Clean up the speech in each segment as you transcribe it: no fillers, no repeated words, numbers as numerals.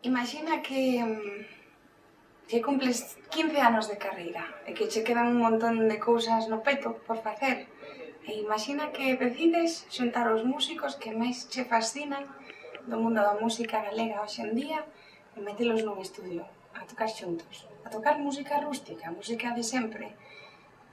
Imagina que cumples 15 anos de carreira e que che quedan un montón de cousas no peto por facer. E imagina que decides xuntar os músicos que máis che fascinan do mundo da música galega hoxe en día e metelos nun estudio, a tocar xuntos, a tocar música rústica, música de sempre.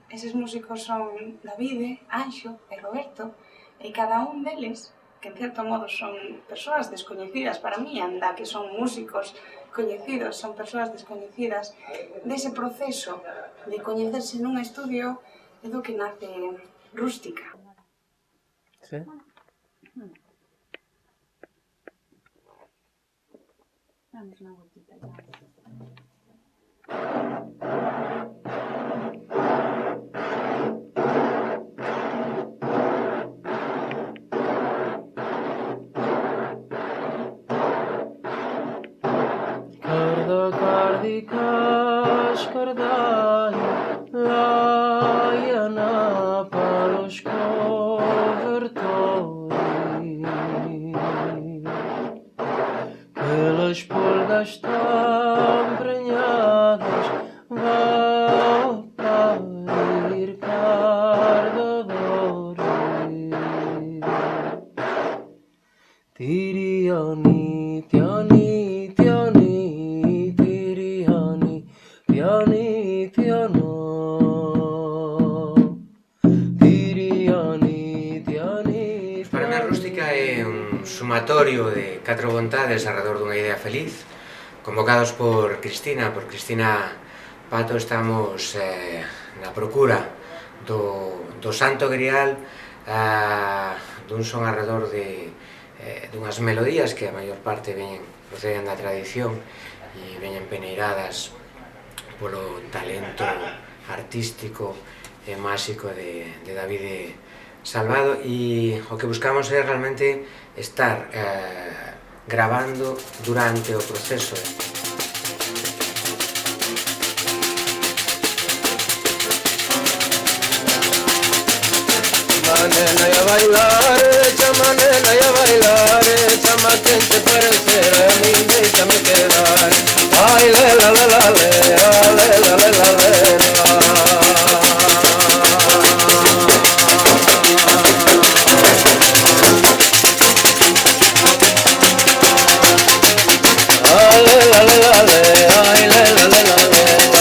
Eses músicos son Davide, Anxo e Roberto, e cada un deles, que en certo modo son persoas descoñecidas para mí, anda que son músicos coñecidos, son persoas descoñecidas, dese proceso de coñecerse nun estudio é do que nace Rústica. Sí? Damos unha voltita ya. Kardikás kardai lajana paloško vrtori pelas polgas tam prenhadas vão parir cardadori Tiriani, tiani, tiani, tiriani, tiani, tiano. Tiriani, tiani, Para mí a Rústica é un sumatorio de 4 vontades alrededor dunha idea feliz, convocados por Cristina Pato. Estamos na procura do santo grial, dun son alrededor de dunhas melodías que a maior parte proceden da tradición e veñen peneiradas polo talento artístico e máxico de Davide Salvado, e o que buscamos é realmente estar gravando durante o proceso. Manena ya bailar, chamanena ya bailar, chama quien te parecer a mí, déjame quedar. Ay, le la la la le, ale la la la le, ale la la la le, ay le la la la le, ale la la la le, ay le la la la le.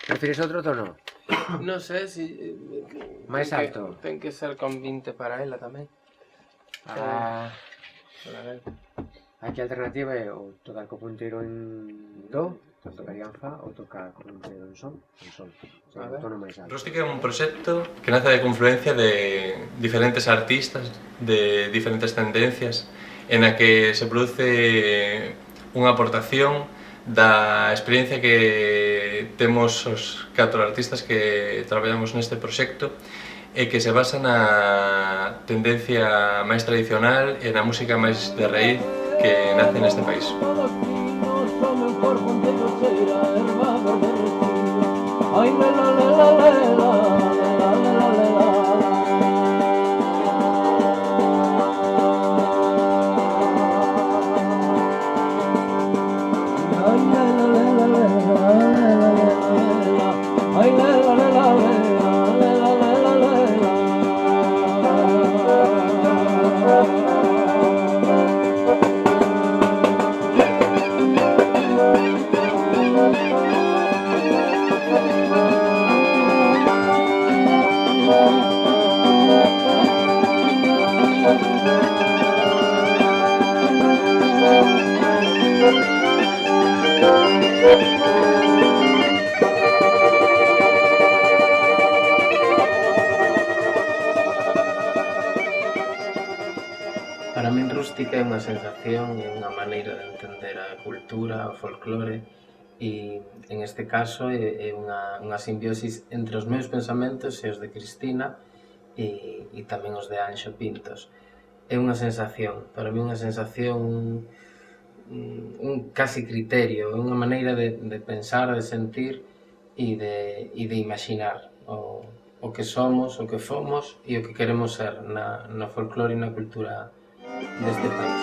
Prefires outro tono? Non sei se... Máis alto? Ten que ser con 20 para ela tamén. Aquí a alternativa é ou tocar co punteiro en do, tocaría en fa, ou tocar co punteiro en sol, un tono máis alto. Rústica é un proxecto que nace de confluencia de diferentes artistas, de diferentes tendencias, en a que se produce unha aportación da experiencia que temos os 4 artistas que traballamos neste proxecto e que se basa na tendencia máis tradicional e na música máis de raíz que nace neste país. Para min Rústica é unha sensación e unha maneira de entender a cultura, o folclore e en este caso é unha simbiosis entre os meus pensamentos e os de Cristina e tamén os de Anxo Pintos. É unha sensación, para mí unha sensación un casi criterio, unha maneira de pensar, de sentir e de imaginar o que somos, o que fomos e o que queremos ser no folclore e na cultura deste país.